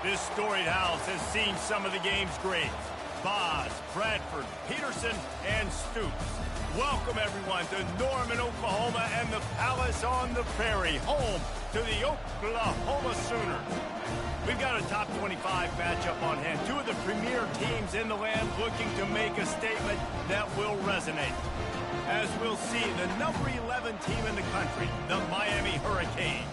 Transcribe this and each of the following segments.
This storied house has seen some of the game's greats. Boz, Bradford, Peterson, and Stoops. Welcome, everyone, to Norman, Oklahoma, and the Palace on the Prairie, home to the Oklahoma Sooners. We've got a top 25 matchup on hand. Two of the premier teams in the land looking to make a statement that will resonate. As we'll see, the number 11 team in the country, the Miami Hurricanes,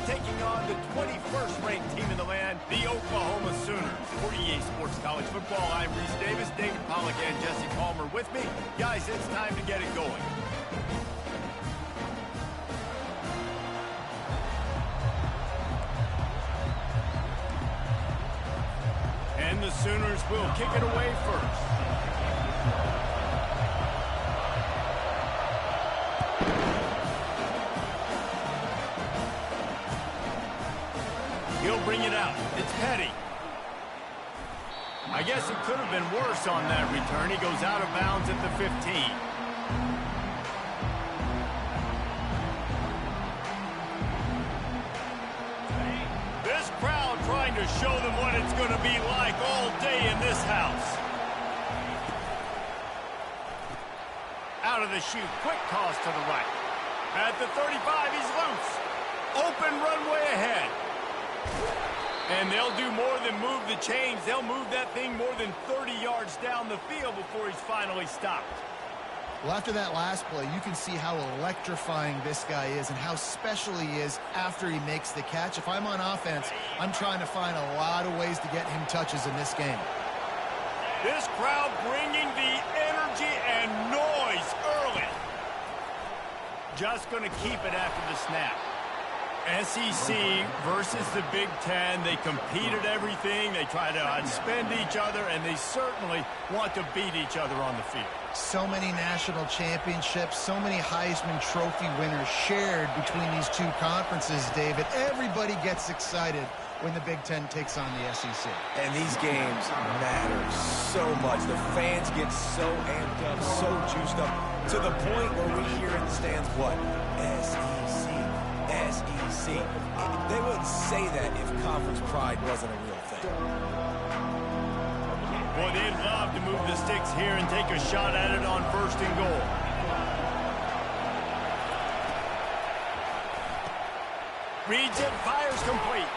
taking on the 21st ranked team in the land, the Oklahoma Sooners. For EA Sports College Football, I'm Reese Davis, David Pollack, and Jesse Palmer with me. Guys, it's time to get it going. And the Sooners will kick it away first. He'll bring it out. It's Petty. I guess it could have been worse on that return. He goes out of bounds at the 15. This crowd trying to show them what it's going to be like all day in this house. Out of the chute. Quick toss to the right. At the 35, he's loose. Open runway ahead. And they'll do more than move the chains. They'll move that thing more than 30 yards down the field before he's finally stopped. Well, after that last play, you can see how electrifying this guy is and how special he is after he makes the catch. If I'm on offense, I'm trying to find a lot of ways to get him touches in this game. This crowd bringing the energy and noise early. Just going to keep it after the snap. SEC versus the Big Ten. They compete at everything. They try to outspend each other, and they certainly want to beat each other on the field. So many national championships, so many Heisman Trophy winners shared between these two conferences, David. Everybody gets excited when the Big Ten takes on the SEC. And these games matter so much. The fans get so amped up, so juiced up, to the point where we hear in the stands, what? SEC. SEC. They wouldn't say that if conference pride wasn't a real thing. Boy, they'd love to move the sticks here and take a shot at it on 1st and goal. Reads it, fires complete.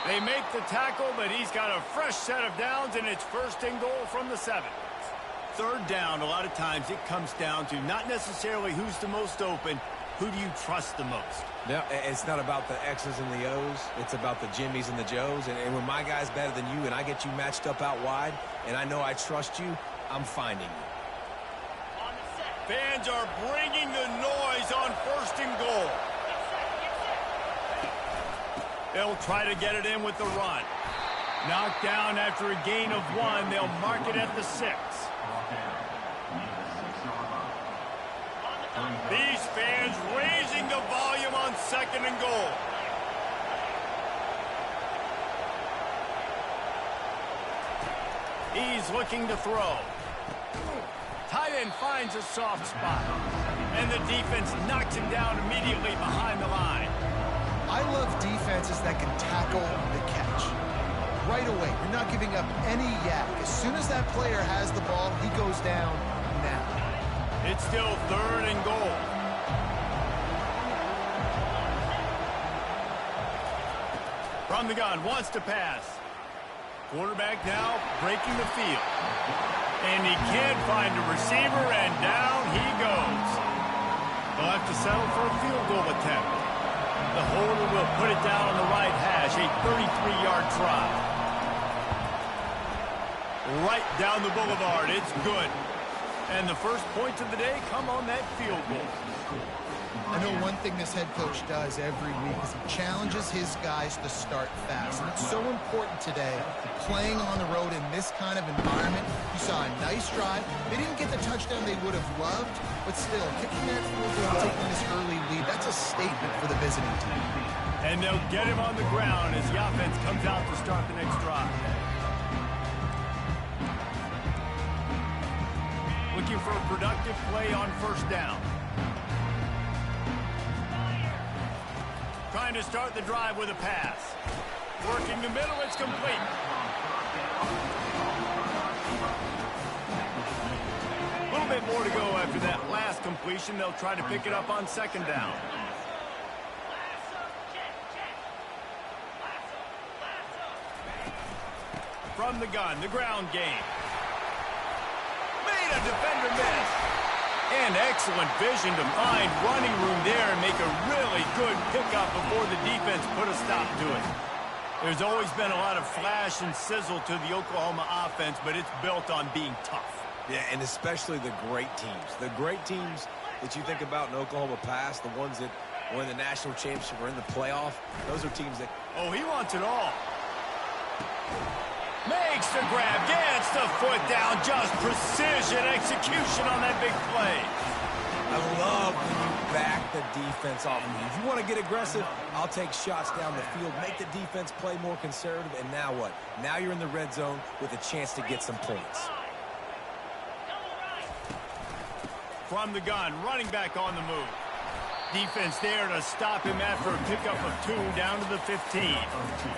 They make the tackle, but he's got a fresh set of downs, and it's 1st and goal from the 7. 3rd down, a lot of times it comes down to not necessarily who's the most open, who do you trust the most? No, it's not about the X's and the O's. It's about the Jimmies and the Joes. And when my guy's better than you and I get you matched up out wide and I know I trust you, I'm finding you. Fans are bringing the noise on 1st and goal. They'll try to get it in with the run. Knocked down after a gain of 1. They'll mark it at the 6. These fans raising the volume on 2nd and goal. He's looking to throw. Tight end finds a soft spot. And the defense knocks him down immediately behind the line. I love defenses that can tackle the catch. Right away, you're not giving up any yak. As soon as that player has the ball, he goes down now. It's still 3rd and goal. From the gun, wants to pass. Quarterback now breaking the field. And he can't find a receiver, and down he goes. They'll have to settle for a field goal attempt. The holder will put it down on the right hash, a 33-yard try. Right down the boulevard, it's good. And the first points of the day come on that field goal. I know one thing this head coach does every week is he challenges his guys to start fast. And it's so important today, playing on the road in this kind of environment. You saw a nice drive. They didn't get the touchdown they would have loved, but still, kicking that field goal, taking this early lead, that's a statement for the visiting team. And they'll get him on the ground as the offense comes out to start the next drive. Looking for a productive play on 1st down. Trying to start the drive with a pass. Working the middle, it's complete. A little bit more to go after that last completion. They'll try to pick it up on second down. From the gun, the ground game. Made a defender miss. And excellent vision to find running room there and make a really good pickup before the defense put a stop to it. There's always been a lot of flash and sizzle to the Oklahoma offense, but it's built on being tough. Yeah, and especially the great teams. The great teams that you think about in Oklahoma past, the ones that were in the national championship or in the playoff, those are teams that... Oh, he wants it all. Makes the grab, gets the foot down, just precision execution on that big play. I love when you back the defense off of me. If you want to get aggressive, I'll take shots down the field, make the defense play more conservative, and now what? Now you're in the red zone with a chance to get some points. From the gun, running back on the move. Defense there to stop him after a pickup of 2 down to the 15.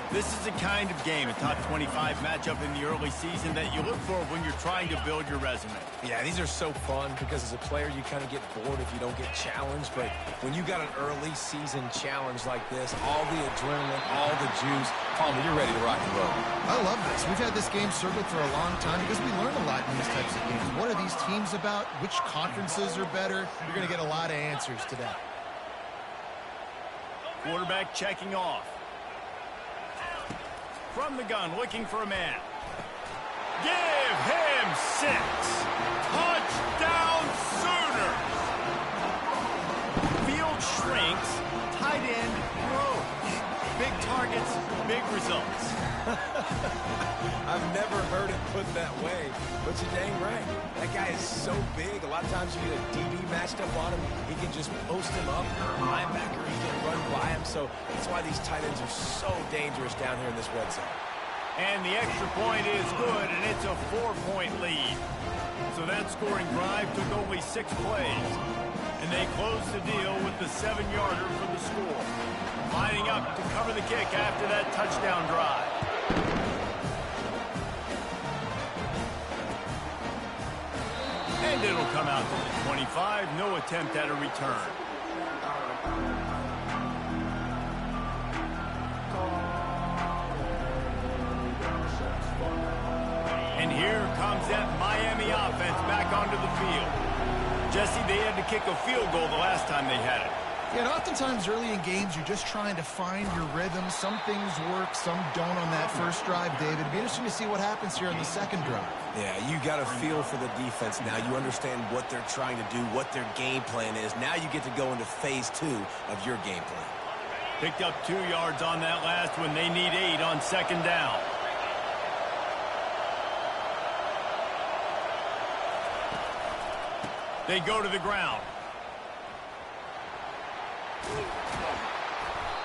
This is the kind of game, a top 25 matchup in the early season, that you look for when you're trying to build your resume. Yeah, these are so fun because as a player, you kind of get bored if you don't get challenged. But when you got an early season challenge like this, all the adrenaline, all the juice, Palmer, you're ready to rock and roll. I love this. We've had this game circled for a long time because we learn a lot in these types of games. What are these teams about? Which conferences are better? You're going to get a lot of answers today. Quarterback checking off. From the gun, looking for a man. Give him 6. Touchdown Sooners. Field shrinks, tight end grows. Big targets, big results. I've never heard it put that way, but you're dang right. That guy is so big. A lot of times you get a DB matched up on him. He can just post him up. Linebacker, he can run by him. So that's why these tight ends are so dangerous down here in this red zone. And the extra point is good, and it's a 4-point lead. So that scoring drive took only 6 plays. And they closed the deal with the 7-yarder for the score. Lining up to cover the kick after that touchdown drive. And it'll come out to the 25. No attempt at a return. And here comes that Miami offense back onto the field. Jesse, they had to kick a field goal the last time they had it. Yeah, and oftentimes early in games, you're just trying to find your rhythm. Some things work, some don't on that first drive, David. It'd be interesting to see what happens here on the second drive. Yeah, you got a feel for the defense now. You understand what they're trying to do, what their game plan is. Now you get to go into phase 2 of your game plan. Picked up 2 yards on that last one. They need 8 on second down. They go to the ground.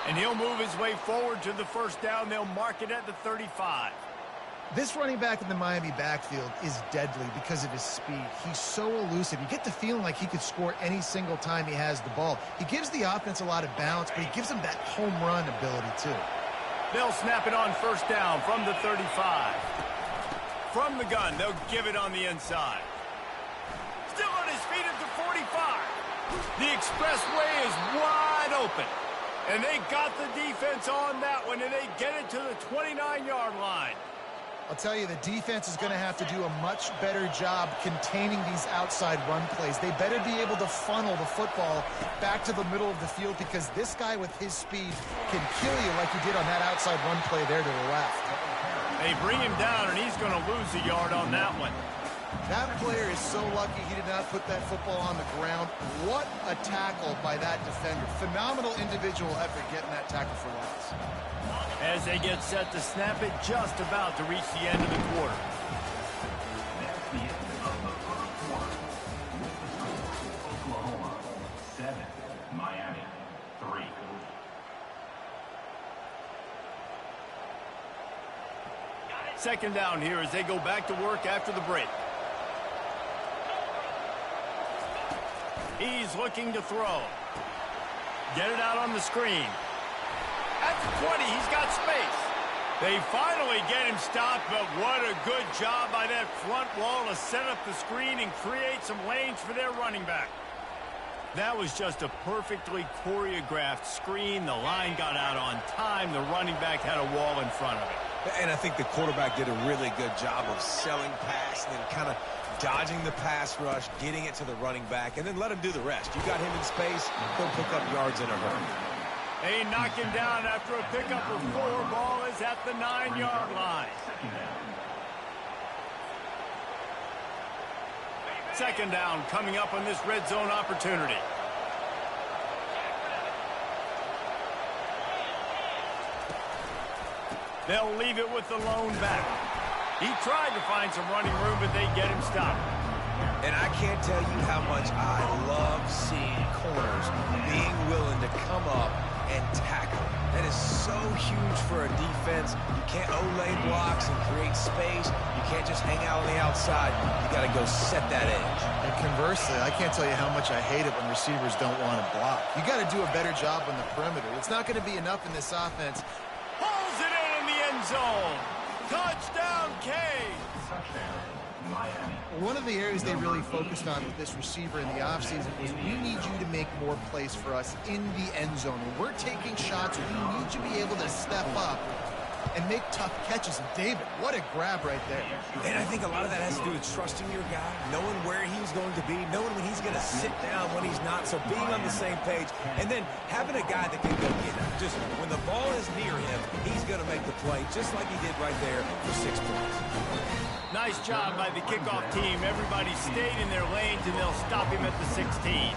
And he'll move his way forward to the first down. They'll mark it at the 35. This running back in the Miami backfield is deadly because of his speed. He's so elusive. You get the feeling like he could score any single time he has the ball. He gives the offense a lot of balance, but he gives them that home run ability too. They'll snap it on first down from the 35. From the gun, they'll give it on the inside. Still on his feet at the 45. The expressway is wide open. And they got the defense on that one, and they get it to the 29-yard line. I'll tell you, the defense is going to have to do a much better job containing these outside run plays. They better be able to funnel the football back to the middle of the field because this guy with his speed can kill you like he did on that outside run play there to the left. They bring him down, and he's going to lose a yard on that one. That player is so lucky he did not put that football on the ground. What a tackle by that defender. Phenomenal individual effort getting that tackle for loss. As they get set to snap it, just about to reach the end of the quarter. That's the end of the first quarter. Oklahoma 7, Miami 3. Second down here as they go back to work after the break. He's looking to throw. Get it out on the screen. At the 20, he's got space. They finally get him stopped, but what a good job by that front wall to set up the screen and create some lanes for their running back. That was just a perfectly choreographed screen. The line got out on time. The running back had a wall in front of it. And I think the quarterback did a really good job of selling pass and then kind of dodging the pass rush, getting it to the running back, and then let him do the rest. You got him in space, he'll pick up yards in a hurry. They knock him down after a pickup of 4. Ball is at the 9-yard line. Second down coming up on this red zone opportunity. They'll leave it with the lone back. He tried to find some running room, but they get him stopped. And I can't tell you how much I love seeing corners being willing to come up and tackle. That is so huge for a defense. You can't O-lay blocks and create space. You can't just hang out on the outside. You got to go set that edge. And conversely, I can't tell you how much I hate it when receivers don't want to block. You got to do a better job on the perimeter. It's not going to be enough in this offense. Pulls it in the end zone. Touchdown, Canes. Touchdown, Miami. One of the areas they really focused on with this receiver in the offseason was we need you to make more plays for us in the end zone. When we're taking shots, we need you to be able to step up and make tough catches. And David, what a grab right there. And I think a lot of that has to do with trusting your guy, knowing where he's going to be, knowing when he's going to sit down, when he's not, so being on the same page, and then having a guy that can go get it. Just when the ball is near him, he's going to make the play, just like he did right there for 6 points. Nice job by the kickoff team. Everybody stayed in their lanes, and they'll stop him at the 16.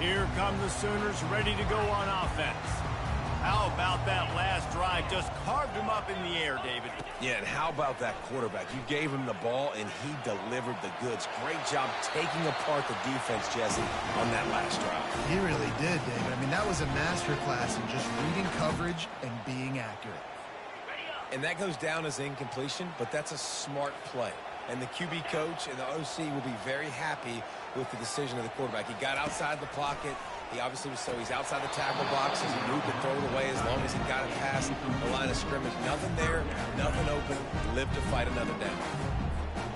Here come the Sooners ready to go on offense. How about that last drive? Just carved him up in the air, David. Yeah, and how about that quarterback? You gave him the ball, and he delivered the goods. Great job taking apart the defense, Jesse, on that last drive. He really did, David. I mean, that was a masterclass in just reading coverage and being accurate. And that goes down as incompletion, but that's a smart play. And the QB coach and the OC will be very happy with the decision of the quarterback. He got outside the pocket. He obviously was, so he's outside the tackle box as he moved and throw it away as long as he got it past the line of scrimmage. Nothing there, nothing open. Lived to fight another down.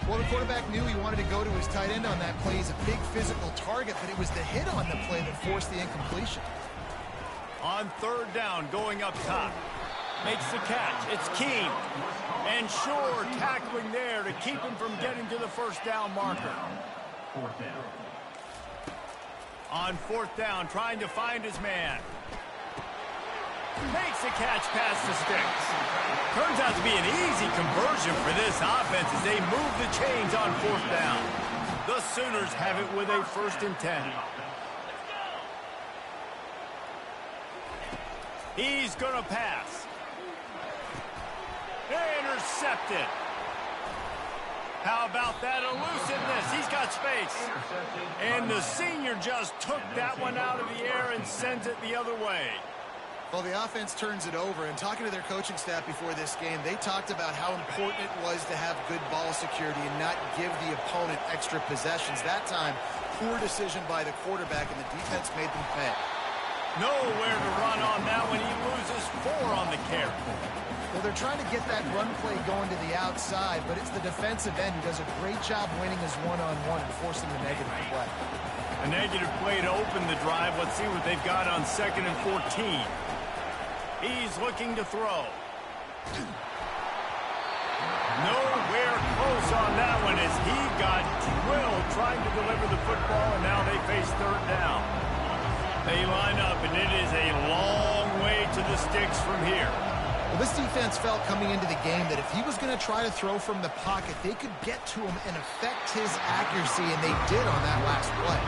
Well, the quarterback knew he wanted to go to his tight end on that play. He's a big physical target, but it was the hit on the play that forced the incompletion. On third down, going up top. Makes the catch. It's Keene. And Shore tackling there to keep him from getting to the first down marker. Fourth down. On fourth down, trying to find his man. Makes the catch past the sticks. Turns out to be an easy conversion for this offense as they move the chains on fourth down. The Sooners have it with a 1st and 10. He's going to pass. Intercepted. How about that elusiveness? He's got space. And the senior just took that one out of the air and sends it the other way. Well, the offense turns it over, and talking to their coaching staff before this game, they talked about how important it was to have good ball security and not give the opponent extra possessions. That time, poor decision by the quarterback, and the defense made them pay. Nowhere to run on that one. He loses 4 on the carry. Well, they're trying to get that run play going to the outside, but it's the defensive end who does a great job winning his one-on-one and forcing the negative play. A negative play to open the drive. Let's see what they've got on 2nd and 14. He's looking to throw. Nowhere close on that one as he got drilled trying to deliver the football, and now they face third down. They line up, and it is a long way to the sticks from here. Well, this defense felt coming into the game that if he was going to try to throw from the pocket, they could get to him and affect his accuracy, and they did on that last play.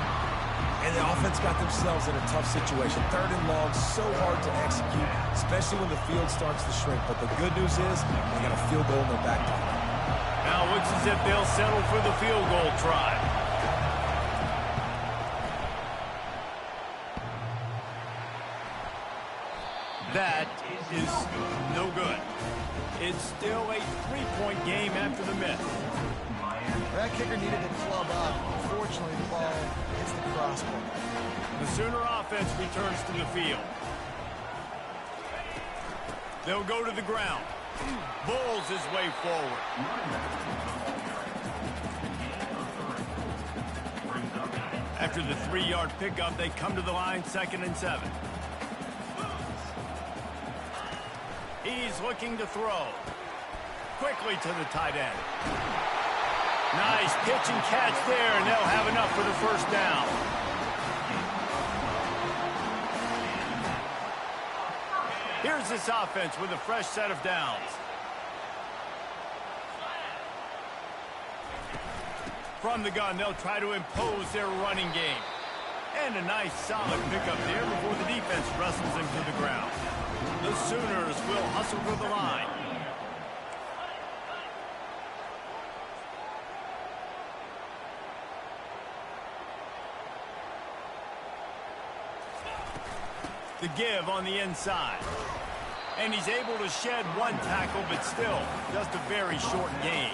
And the offense got themselves in a tough situation. 3rd and long, so hard to execute, especially when the field starts to shrink. But the good news is they got a field goal in their back pocket. Now it looks as if they'll settle for the field goal try. That is no good. It's still a 3-point game after the miss. That kicker needed to club up. Unfortunately, the ball hits the crossbar. The Sooner offense returns to the field. They'll go to the ground. Bulls his way forward. After the 3-yard pickup, they come to the line, 2nd and 7. He's looking to throw. Quickly to the tight end. Nice pitch and catch there, and they'll have enough for the first down. Here's this offense with a fresh set of downs. From the gun, they'll try to impose their running game. And a nice solid pickup there before the defense wrestles him to the ground. The Sooners will hustle to the line. The give on the inside. And he's able to shed one tackle, but still just a very short gain.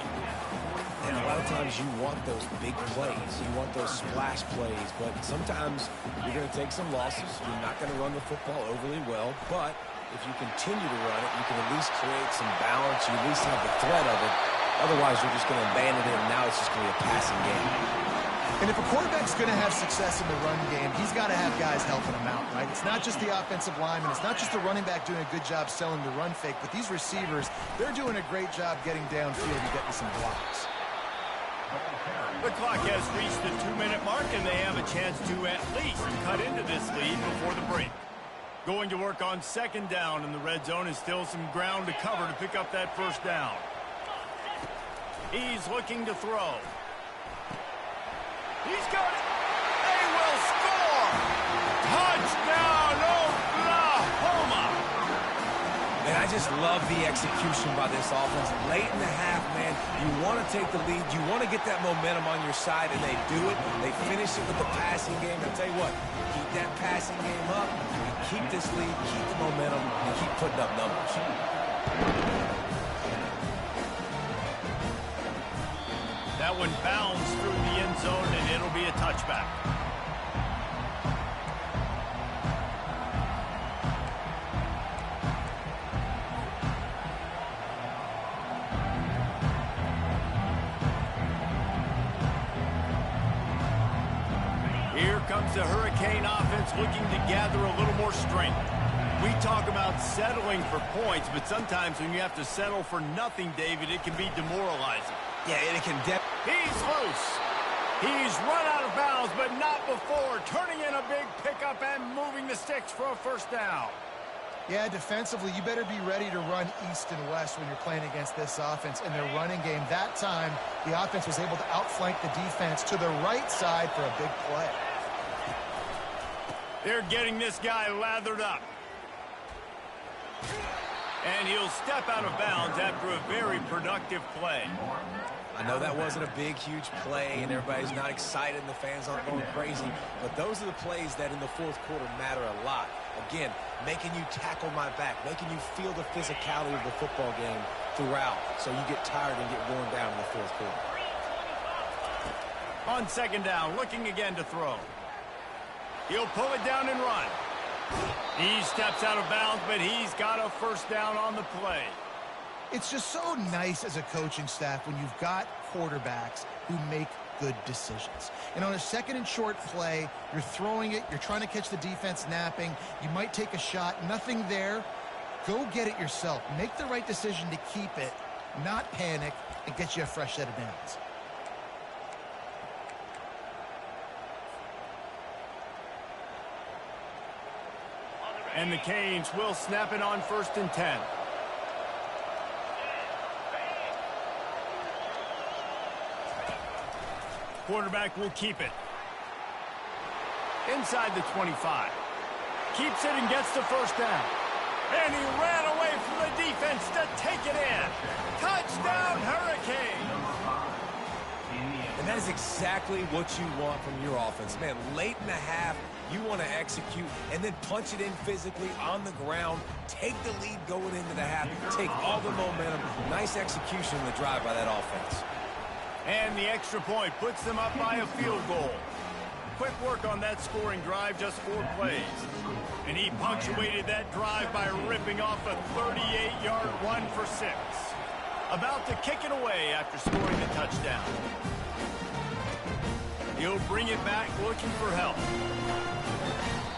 And a lot of times you want those big plays. You want those splash plays. But sometimes you're going to take some losses. You're not going to run the football overly well. But if you continue to run it, you can at least create some balance. You at least have the threat of it. Otherwise, you're just going to abandon it, and now it's just going to be a passing game. And if a quarterback's going to have success in the run game, he's got to have guys helping him out, right? It's not just the offensive lineman. It's not just the running back doing a good job selling the run fake, but these receivers, they're doing a great job getting downfield and getting some blocks. The clock has reached the 2-minute mark, and they have a chance to at least cut into this lead before the break. Going to work on 2nd down, and the red zone is still some ground to cover to pick up that first down. He's looking to throw. He's got it. They will score. Touchdown, Oklahoma. And I just love the execution by this offense. Late in the half, man, you want to take the lead. You want to get that momentum on your side, and they do it. They finish it with the passing game. I'll tell you what, keep that passing game up, and keep this lead, keep the momentum, and keep putting up numbers. That one bounds through the end zone, and it'll be a touchback. Here comes the Hurricane offense looking to gather a little more strength. We talk about settling for points, but sometimes when you have to settle for nothing, David, it can be demoralizing. Yeah, and it can He's loose. He's run out of bounds, but not before. Turning in a big pickup and moving the sticks for a first down. Yeah, defensively, you better be ready to run east and west when you're playing against this offense. In their running game, that time, the offense was able to outflank the defense to the right side for a big play. They're getting this guy lathered up. And he'll step out of bounds after a very productive play. I know that wasn't a big, huge play, and everybody's not excited, and the fans aren't going crazy, but those are the plays that in the fourth quarter matter a lot. Again, making you tackle my back, making you feel the physicality of the football game throughout, so you get tired and get worn down in the fourth quarter. On 2nd down, looking again to throw. He'll pull it down and run. He steps out of bounds, but he's got a first down on the play. It's just so nice as a coaching staff when you've got quarterbacks who make good decisions. And on a 2nd and short play, you're throwing it, you're trying to catch the defense napping, you might take a shot, nothing there. Go get it yourself. Make the right decision to keep it, not panic, and get you a fresh set of downs. And the Canes will snap it on 1st and 10. Quarterback will keep it. Inside the 25. Keeps it and gets the first down. And he ran away from the defense to take it in. Touchdown, Hurricane! And that is exactly what you want from your offense. Man, late in the half, you want to execute and then punch it in physically on the ground. Take the lead going into the half. Take all the momentum. Nice execution in the drive by that offense. And the extra point puts them up by a field goal. Quick work on that scoring drive, just 4 plays. And he punctuated that drive by ripping off a 38-yard run for 6. About to kick it away after scoring the touchdown. He'll bring it back looking for help.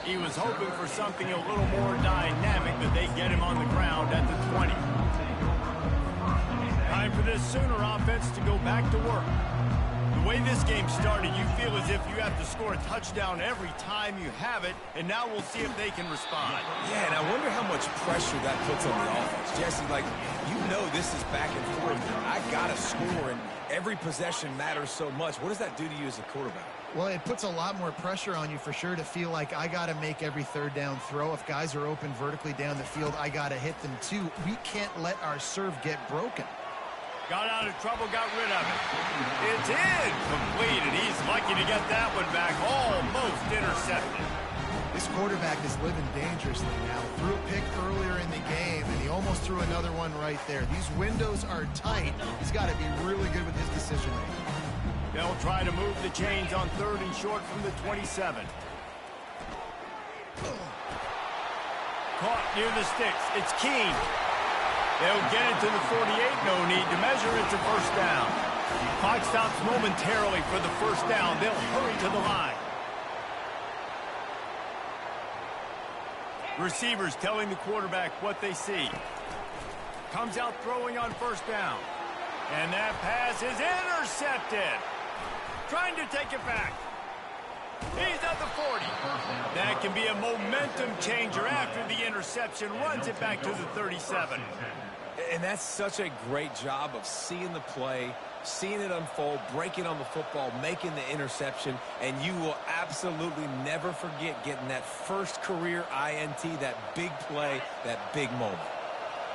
He was hoping for something a little more dynamic, but they get him on the ground at the 20. Time for this Sooner offense to go back to work. The way this game started, you feel as if you have to score a touchdown every time you have it, and now we'll see if they can respond. Yeah, and I wonder how much pressure that puts on the offense. Jesse, like, you know this is back and forth. I got to score, and every possession matters so much. What does that do to you as a quarterback? Well, it puts a lot more pressure on you for sure to feel like I got to make every third down throw. If guys are open vertically down the field, I got to hit them too. We can't let our serve get broken. Got out of trouble, got rid of it. It's incomplete, and he's lucky to get that one back. Almost intercepted. This quarterback is living dangerously now. Threw a pick earlier in the game, and he almost threw another one right there. These windows are tight. He's got to be really good with his decision-making. They'll try to move the chains on 3rd and short from the 27. Caught near the sticks. It's King. They'll get it to the 48. No need to measure. It's a first down. Clock stops momentarily for the first down. They'll hurry to the line. Receivers telling the quarterback what they see. Comes out throwing on first down. And that pass is intercepted. Trying to take it back. He's at the 40. That can be a momentum changer after the interception. Runs it back to the 37. And that's such a great job of seeing the play, seeing it unfold, breaking on the football, making the interception, and you will absolutely never forget getting that first career INT, that big play, that big moment.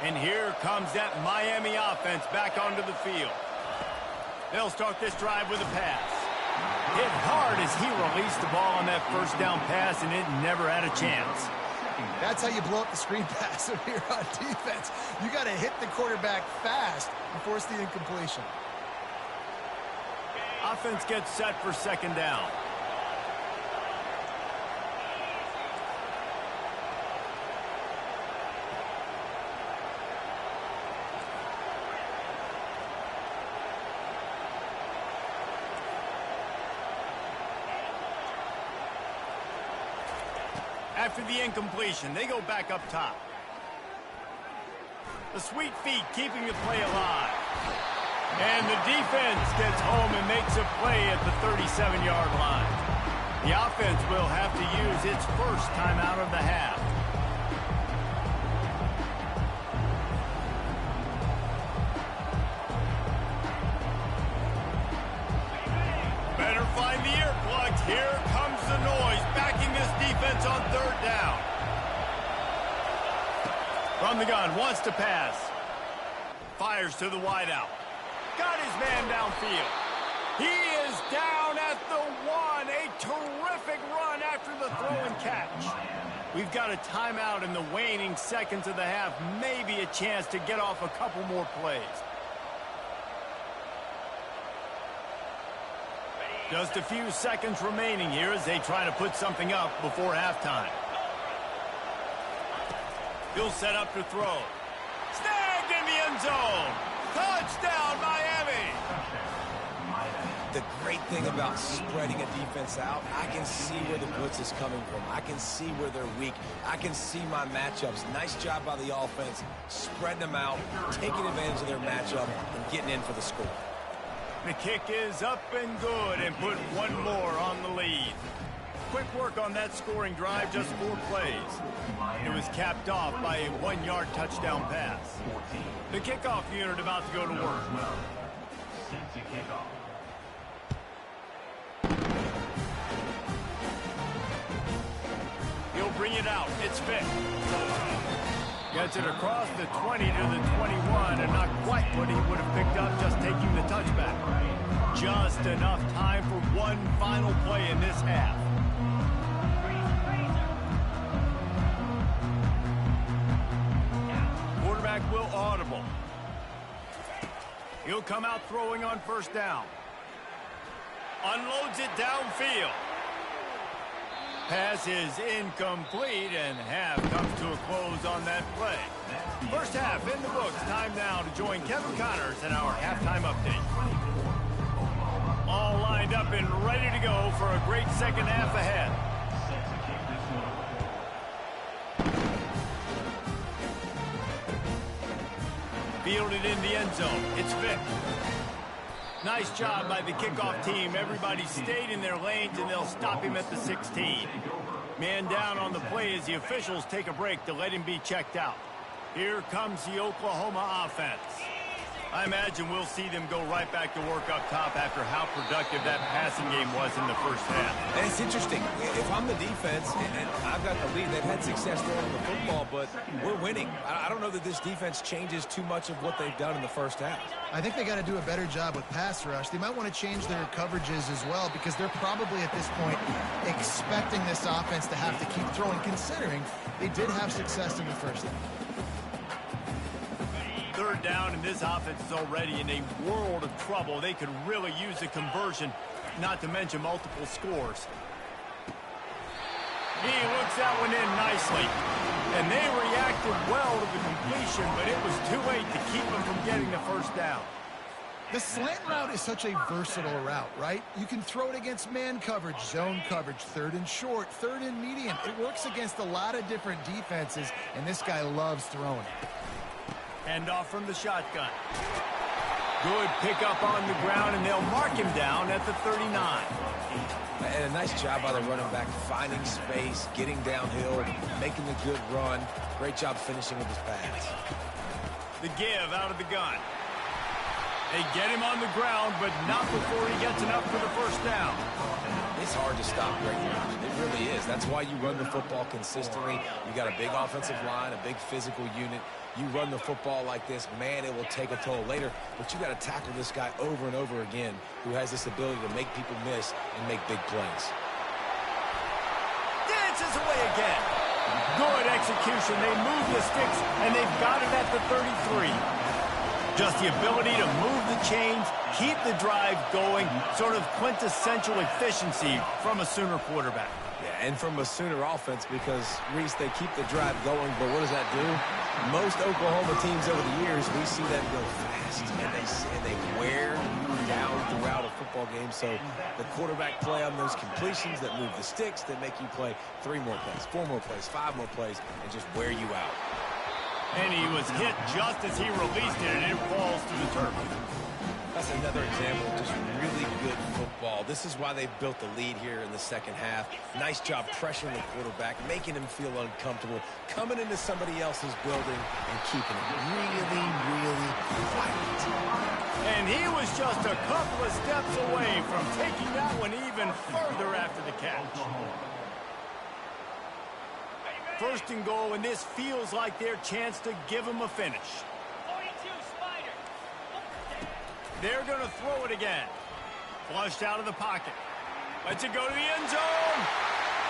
And here comes that Miami offense back onto the field. They'll start this drive with a pass. Hit hard as he released the ball on that first down pass, and it never had a chance. That's how you blow up the screen pass if you're on defense. You got to hit the quarterback fast and force the incompletion. Offense gets set for second down. After the incompletion, they go back up top. The sweet feet keeping the play alive. And the defense gets home and makes a play at the 37-yard line. The offense will have to use its first timeout of the half. Better find the earplugs. Here comes the noise, backing this defense on 3rd down. From the gun, wants to pass. Fires to the wideout. Got his man downfield. He is down at the 1. A terrific run after the throw and catch. We've got a timeout in the waning seconds of the half. Maybe a chance to get off a couple more plays. Just a few seconds remaining here as they try to put something up before halftime. He'll set up to throw. Snagged in the end zone. Touchdown, Miami. The great thing about spreading a defense out, I can see where the blitz is coming from. I can see where they're weak. I can see my matchups. Nice job by the offense, spreading them out, taking advantage of their matchup, and getting in for the score. The kick is up and good, and put one more on the lead. Quick work on that scoring drive, just 4 plays. It was capped off by a 1-yard touchdown pass. The kickoff unit about to go to work. He'll bring it out. It's fit. Gets it across the 20 to the 21, and not quite what he would have picked up just taking the touchback. Just enough time for one final play in this half. Quarterback will audible. He'll come out throwing on first down. Unloads it downfield. Pass is incomplete, and half comes to a close on that play. First half in the books. Time now to join Kevin Connors in our halftime update. All lined up and ready to go for a great second half ahead. Fielded in the end zone. It's Vick. Nice job by the kickoff team. Everybody stayed in their lanes, and they'll stop him at the 16. Man down on the play as the officials take a break to let him be checked out. Here comes the Oklahoma offense. I imagine we'll see them go right back to work up top after how productive that passing game was in the first half. And it's interesting. If I'm the defense and I've got the lead, they've had success throwing the football, but we're winning. I don't know that this defense changes too much of what they've done in the first half. I think they got to do a better job with pass rush. They might want to change their coverages as well because they're probably at this point expecting this offense to have to keep throwing, considering they did have success in the first half. Third down, and this offense is already in a world of trouble. They could really use a conversion, not to mention multiple scores. He looks that one in nicely. And they reacted well to the completion, but it was too late to keep them from getting the first down. The slant route is such a versatile route, right? You can throw it against man coverage, zone coverage, third and short, third and medium. It works against a lot of different defenses, and this guy loves throwing it. Handoff from the shotgun. Good pickup on the ground, and they'll mark him down at the 39. And a nice job by the running back, finding space, getting downhill, making a good run. Great job finishing with his pass. The give out of the gun. They get him on the ground, but not before he gets enough for the first down. It's hard to stop great runs. It really is. That's why you run the football consistently. You got a big offensive line, a big physical unit. You run the football like this, man, it will take a toll later. But you got to tackle this guy over and over again who has this ability to make people miss and make big plays. Dances away again. Good execution. They move the sticks, and they've got it at the 33. Just the ability to move the chains, keep the drive going, sort of quintessential efficiency from a Sooner quarterback. Yeah, and from a Sooner offense because, Reese, they keep the drive going, but what does that do? Most Oklahoma teams over the years, we see them go fast, and they wear down throughout a football game. So the quarterback play on those completions that move the sticks, that make you play 3 more plays, 4 more plays, 5 more plays, and just wear you out. And he was hit just as he released it, and it falls to the turf. That's another example of just really good football. This is why they built the lead here in the second half. Nice job pressuring the quarterback, making him feel uncomfortable, coming into somebody else's building and keeping it really, really quiet. And he was just a couple of steps away from taking that one even further after the catch. First and goal, and this feels like their chance to give him a finish. They're going to throw it again. Flushed out of the pocket. Lets it go to the end zone.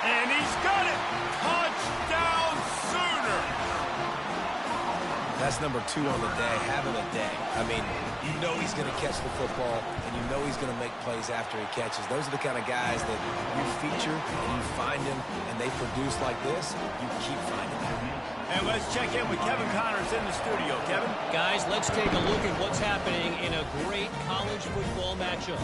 And he's got it. Touchdown Sooner. That's number 2 on the day, having a day. I mean, you know he's going to catch the football, and you know he's going to make plays after he catches. Those are the kind of guys that you feature, and you find them, and they produce like this. You keep finding them. And let's check in with Kevin Connors in the studio. Kevin? Guys, let's take a look at what's happening in a great college football matchup.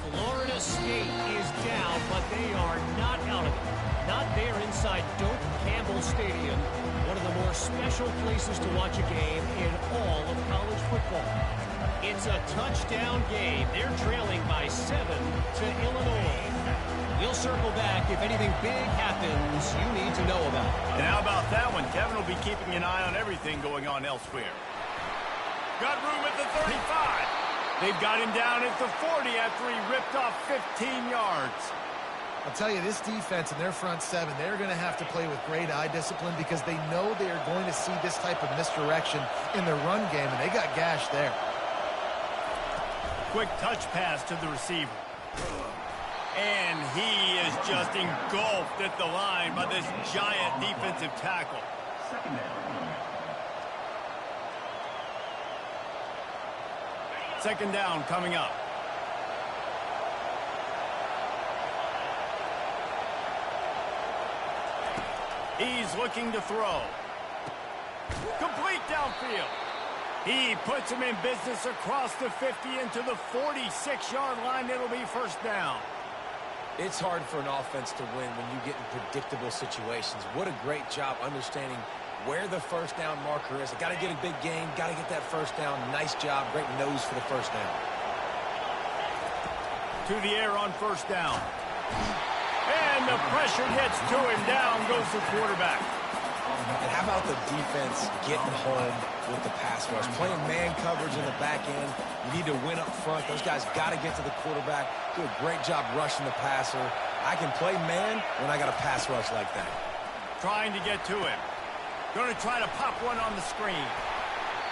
Florida State is down, but they are not out of it. Not there inside Doak Campbell Stadium, one of the more special places to watch a game in all of college football. It's a touchdown game. They're trailing by 7 to Illinois. We'll circle back if anything big happens you need to know about. And how about that one? Kevin will be keeping an eye on everything going on elsewhere. Got room at the 35. They've got him down at the 40 after he ripped off 15 yards. I'll tell you, this defense and their front 7, they're going to have to play with great eye discipline because they know they are going to see this type of misdirection in the run game, and they got gashed there. Quick touch pass to the receiver. And he is just engulfed at the line by this giant defensive tackle. Second down coming up. He's looking to throw. Complete downfield. He puts him in business across the 50 into the 46-yard line. It'll be first down. It's hard for an offense to win when you get in predictable situations. What a great job understanding where the first down marker is. Got to get a big gain, got to get that first down. Nice job, great nose for the first down. To the air on first down. And the pressure gets to him. Down goes the quarterback. And how about the defense getting home with the pass rush? Playing man coverage in the back end. You need to win up front. Those guys got to get to the quarterback. Do a great job rushing the passer. I can play man when I got a pass rush like that. Trying to get to him. Going to try to pop one on the screen.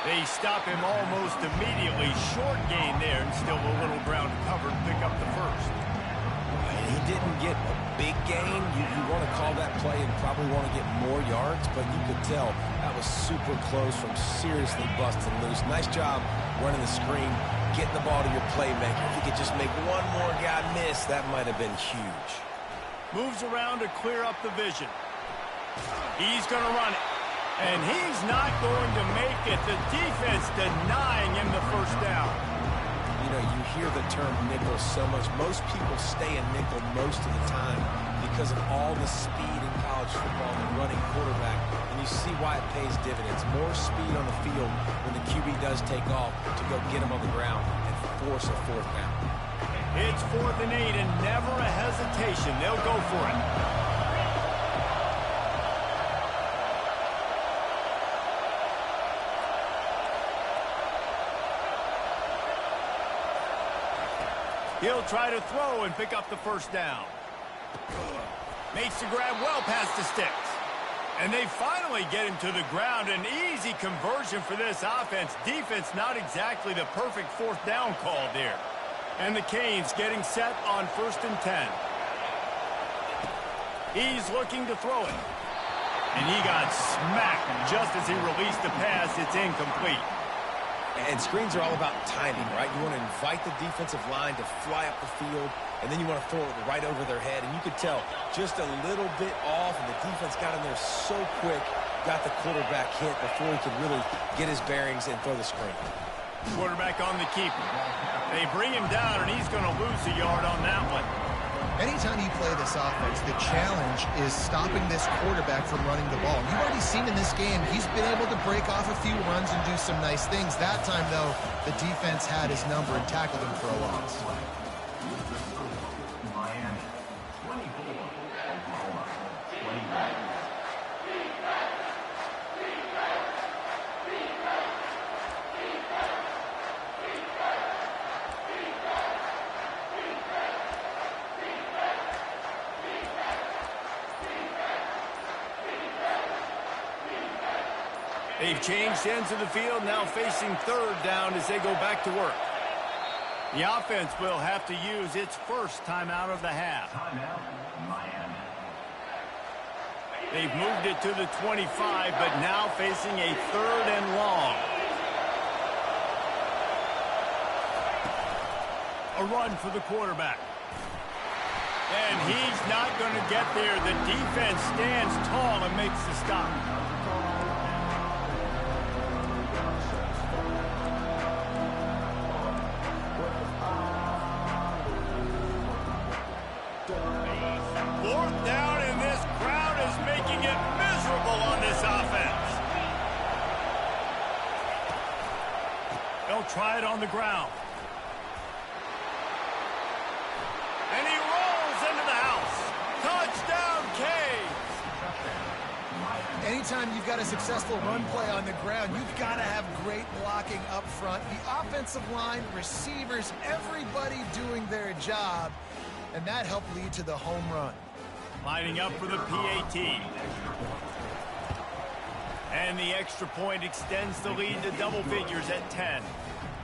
They stop him almost immediately. Short gain there, and still a little ground covered. Pick up the first. He didn't get a big gain. You want to call that play and probably want to get more yards, but you could tell that was super close from seriously busting loose. Nice job running the screen, getting the ball to your playmaker. If you could just make one more guy miss, that might have been huge. Moves around to clear up the vision. He's going to run it. And he's not going to make it. The defense denying him the first down. You know, you hear the term nickel so much. Most people stay in nickel most of the time because of all the speed in college football and running quarterback. And you see why it pays dividends. More speed on the field when the QB does take off to go get him on the ground and force a fourth down. It's 4th and 8 and never a hesitation. They'll go for it. He'll try to throw and pick up the first down. Makes the grab well past the sticks. And they finally get him to the ground. An easy conversion for this offense. Defense not exactly the perfect fourth down call there. And the Canes getting set on 1st and 10. He's looking to throw it. And he got smacked just as he released the pass. It's incomplete. And screens are all about timing, right? You want to invite the defensive line to fly up the field, and then you want to throw it right over their head. And you could tell just a little bit off, and the defense got in there so quick, got the quarterback hit before he could really get his bearings and throw the screen. Quarterback on the keeper. They bring him down, and he's going to lose a yard on that one. Anytime you play this offense, the challenge is stopping this quarterback from running the ball. You've already seen in this game, he's been able to break off a few runs and do some nice things. That time, though, the defense had his number and tackled him for a loss. Miami, 24, Oklahoma, 21. They've changed ends of the field, now facing 3rd down as they go back to work. The offense will have to use its first timeout of the half. Timeout, Miami. They've moved it to the 25, but now facing a 3rd and long. A run for the quarterback. And he's not going to get there. The defense stands tall and makes the stop. Fourth down, and this crowd is making it miserable on this offense. They'll try it on the ground. And he rolls into the house. Touchdown, Canes. Anytime you've got a successful run play on the ground, you've got to have great blocking up front. The offensive line, receivers, everybody doing their job. And that helped lead to the home run. Lining up for the PAT. And the extra point extends the lead to double figures at 10.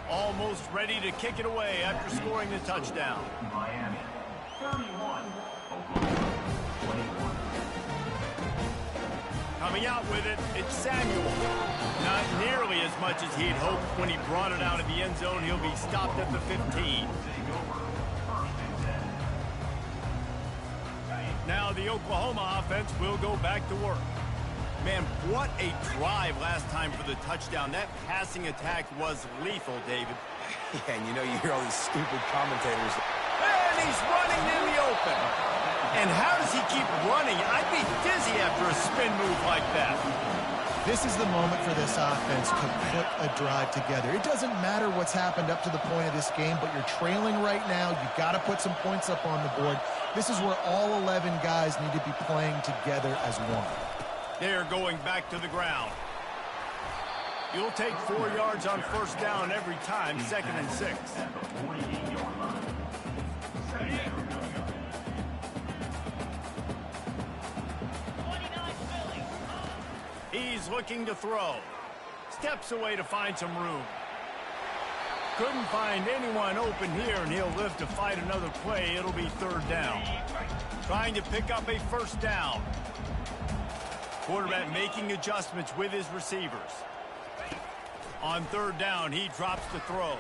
Almost ready to kick it away after scoring the touchdown. Miami, 31, Oklahoma, 21. Coming out with it, it's Samuel. Not nearly as much as he'd hoped when he brought it out of the end zone. He'll be stopped at the 15. Take over, 1st and 10. Now now the Oklahoma offense will go back to work. Man, what a drive last time for the touchdown. That passing attack was lethal, David. Yeah, and you know, you hear all these stupid commentators. And he's running in the open. And how does he keep running? I'd be dizzy after a spin move like that. This is the moment for this offense to put a drive together. It doesn't matter what's happened up to the point of this game, but you're trailing right now. You've got to put some points up on the board. This is where all 11 guys need to be playing together as one. They're going back to the ground. You'll take 4 yards on first down every time, 2nd and 6. He's looking to throw. Steps away to find some room. Couldn't find anyone open here, and he'll live to fight another play. It'll be 3rd down. Trying to pick up a first down. Quarterback making adjustments with his receivers. On 3rd down, he drops the throw.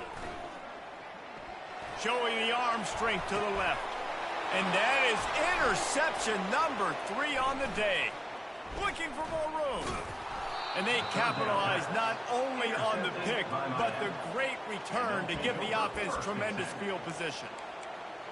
Showing the arm strength to the left. And that is interception number 3 on the day. Looking for more room. And they capitalize not only on the pick, but the great return to give the offense tremendous field position.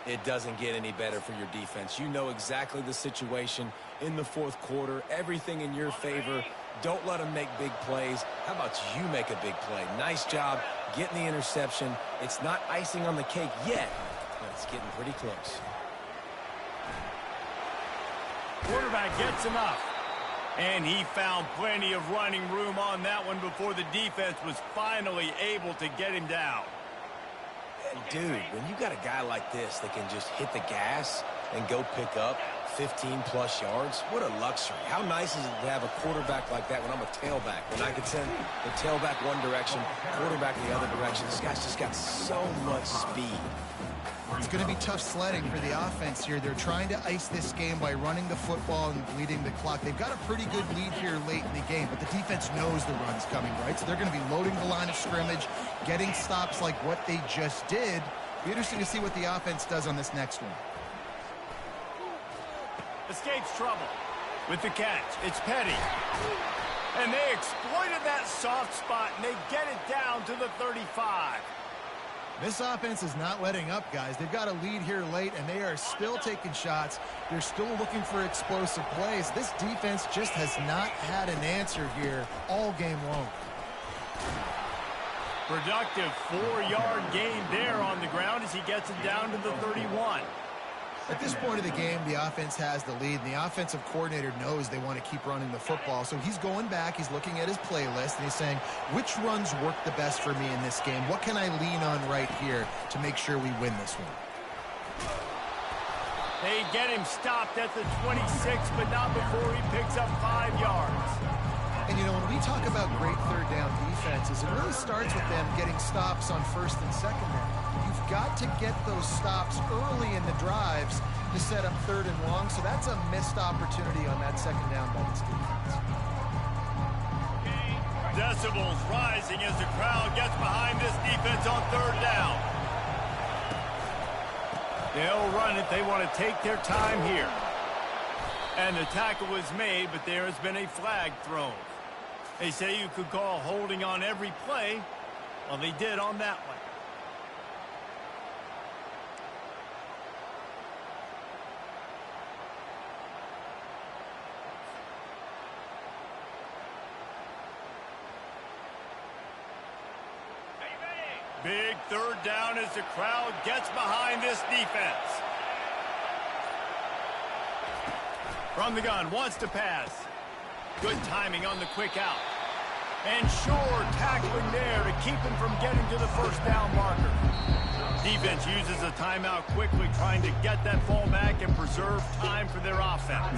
It doesn't get any better for your defense. You know exactly the situation in the 4th quarter. Everything in your favor. Don't let them make big plays. How about you make a big play? Nice job getting the interception. It's not icing on the cake yet, but it's getting pretty close. Quarterback gets enough. And he found plenty of running room on that one before the defense was finally able to get him down. Dude, when you got a guy like this that can just hit the gas and go pick up 15-plus yards, what a luxury. How nice is it to have a quarterback like that when I'm a tailback? When I can send the tailback one direction, quarterback the other direction. This guy's just got so much speed. It's going to be tough sledding for the offense here. They're trying to ice this game by running the football and bleeding the clock. They've got a pretty good lead here late in the game, but the defense knows the run's coming, right? So they're going to be loading the line of scrimmage, getting stops like what they just did. Be interesting to see what the offense does on this next one. Escapes trouble with the catch. It's Petty. And they exploited that soft spot, and they get it down to the 35. This offense is not letting up, guys. They've got a lead here late, and they are still taking shots. They're still looking for explosive plays. This defense just has not had an answer here all game long. Productive 4-yard gain there on the ground as he gets it down to the 31. At this point of the game, the offense has the lead, and the offensive coordinator knows they want to keep running the football. So he's going back, he's looking at his playlist, and he's saying, which runs work the best for me in this game? What can I lean on right here to make sure we win this one? They get him stopped at the 26, but not before he picks up 5 yards. And, you know, when we talk about great 3rd down defenses, it really starts with them getting stops on 1st and 2nd down. You've got to get those stops early in the drives to set up 3rd and long, so that's a missed opportunity on that 2nd down by this defense. Decibels rising as the crowd gets behind this defense on 3rd down. They'll run it. They want to take their time here. And the tackle was made, but there has been a flag thrown. They say you could call holding on every play. Well, they did on that one. Big 3rd down as the crowd gets behind this defense. From the gun, wants to pass. Good timing on the quick out. And sure tackling there to keep him from getting to the 1st down marker. Defense uses a timeout quickly, trying to get that ball back and preserve time for their offense.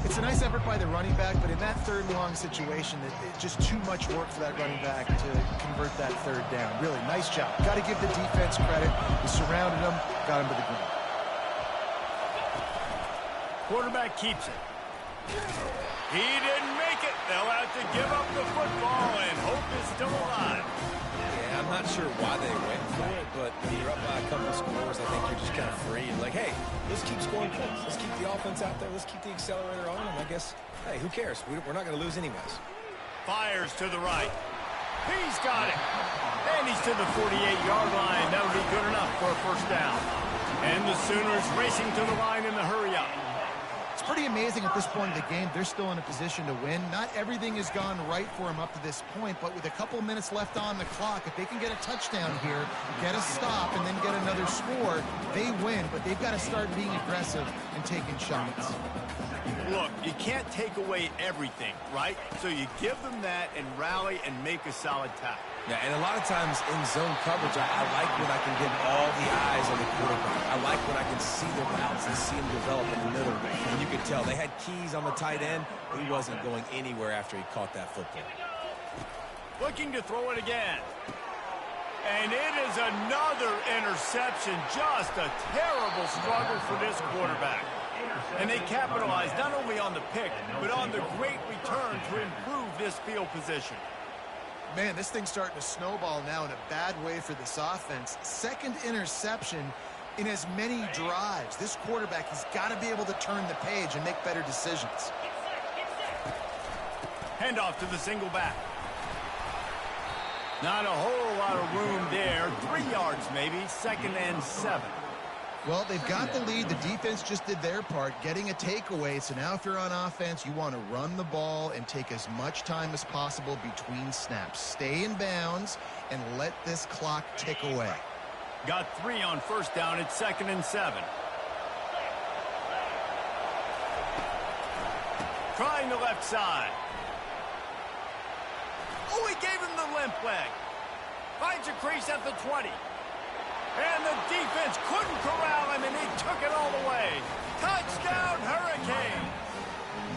It's a nice effort by the running back, but in that 3rd and long situation, it's just too much work for that running back to convert that 3rd down. Really, nice job. Got to give the defense credit. They surrounded him, got him to the ground. Quarterback keeps it. He didn't make it. They'll have to give up the football, and hope is still alive. Yeah, I'm not sure why they went for it, but when you're up by a couple scores, I think you're just kind of free. Like, hey, let's keep scoring points. Let's keep the offense out there. Let's keep the accelerator on. And I guess, hey, who cares? We're not going to lose anyways. Fires to the right. He's got it. And he's to the 48-yard line. That'll be good enough for a first down. And the Sooners racing to the line in the hurry-up. It's pretty amazing at this point of the game. They're still in a position to win. Not everything has gone right for them up to this point, but with a couple minutes left on the clock, if they can get a touchdown here, get a stop, and then get another score, they win. But they've got to start being aggressive and taking shots. Look, you can't take away everything, right? So you give them that and rally and make a solid tackle. Yeah, and a lot of times in zone coverage, I like when I can get all the eyes on the quarterback. I like when I can see the routes and see them develop in the middle. And you could tell they had keys on the tight end. He wasn't going anywhere after he caught that football. Looking to throw it again. And it is another interception. Just a terrible struggle for this quarterback. And they capitalized not only on the pick, but on the great return to improve this field position. Man, this thing's starting to snowball now in a bad way for this offense. Second interception in as many drives. This quarterback has got to be able to turn the page and make better decisions. Handoff to the single back. Not a whole lot of room there. 3 yards maybe, 2nd and 7. Well, they've got the lead. The defense just did their part, getting a takeaway. So now if you're on offense, you want to run the ball and take as much time as possible between snaps. Stay in bounds and let this clock tick away. Got 3 on first down. It's 2nd and 7. Trying the left side. Oh, he gave him the limp leg. Finds a crease at the 20. And the defense couldn't corral him, and he took it all the way. Touchdown, Hurricane!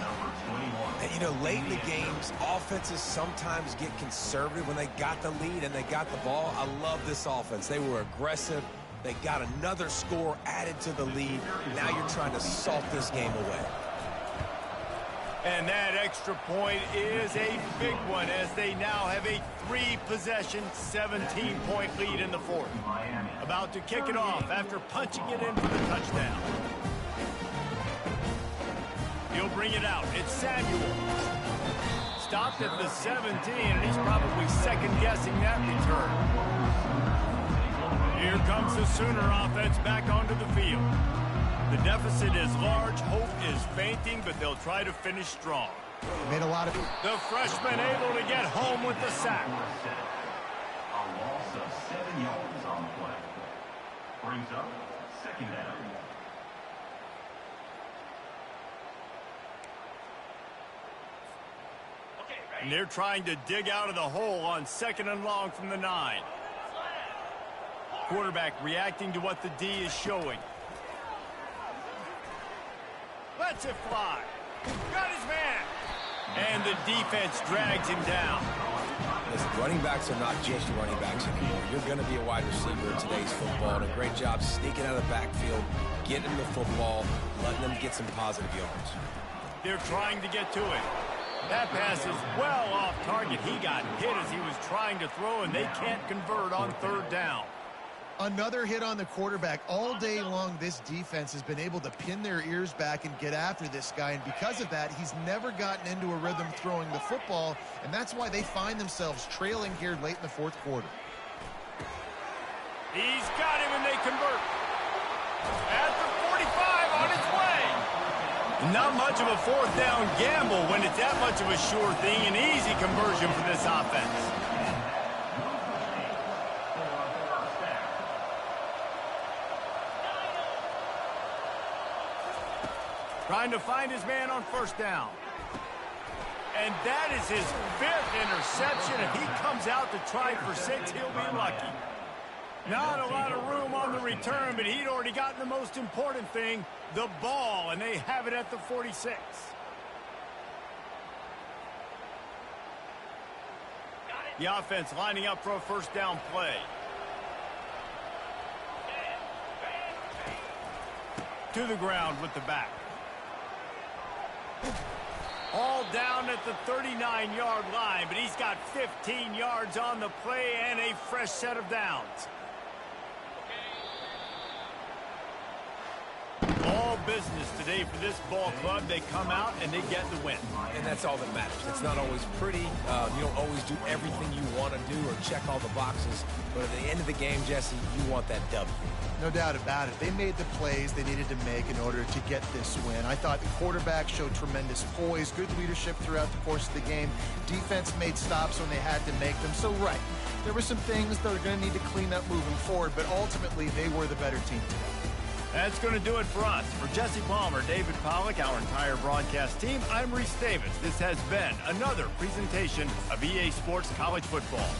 Number 21. And, you know, late in the games, offenses sometimes get conservative when they got the lead and they got the ball. I love this offense. They were aggressive. They got another score added to the lead. Now you're trying to salt this game away. And that extra point is a big one as they now have a 3-possession, 17-point lead in the 4th. About to kick it off after punching it in for the touchdown. He'll bring it out. It's Samuel. Stopped at the 17, and he's probably second-guessing that return. Here comes the Sooner offense back onto the field. The deficit is large, hope is fainting, but they'll try to finish strong. Made a lot of... The freshman able to get home with the sack. A loss of 7 yards on the play. Brings up 2nd down. And they're trying to dig out of the hole on 2nd and long from the 9. Quarterback reacting to what the D is showing. Lets it fly. Got his man. And the defense drags him down. Listen, running backs are not just running backs anymore. You're going to be a wide receiver in today's football. And a great job sneaking out of the backfield, getting the football, letting them get some positive yards. They're trying to get to it. That pass is well off target. He got hit as he was trying to throw, and they can't convert on 3rd down. Another hit on the quarterback. All day long, this defense has been able to pin their ears back and get after this guy, and because of that, he's never gotten into a rhythm throwing the football, and that's why they find themselves trailing here late in the 4th quarter. He's got him, and they convert. At the 45, on its way. Not much of a 4th down gamble when it's that much of a sure thing, an easy conversion for this offense. Trying to find his man on 1st down. And that is his 5th interception. If he comes out to try for 6, he'll be lucky. Not a lot of room on the return, but he'd already gotten the most important thing, the ball, and they have it at the 46. The offense lining up for a 1st down play. To the ground with the back. All down at the 39-yard line, but he's got 15 yards on the play and a fresh set of downs. All business today for this ball club. They come out and they get the win. And that's all that matters. It's not always pretty. You don't always do everything you want to do or check all the boxes. But at the end of the game, Jesse, you want that W. No doubt about it. They made the plays they needed to make in order to get this win. I thought the quarterback showed tremendous poise, good leadership throughout the course of the game. Defense made stops when they had to make them. So, right, there were some things that are going to need to clean up moving forward, but ultimately they were the better team today. That's going to do it for us. For Jesse Palmer, David Pollack, our entire broadcast team, I'm Reese Davis. This has been another presentation of EA Sports College Football.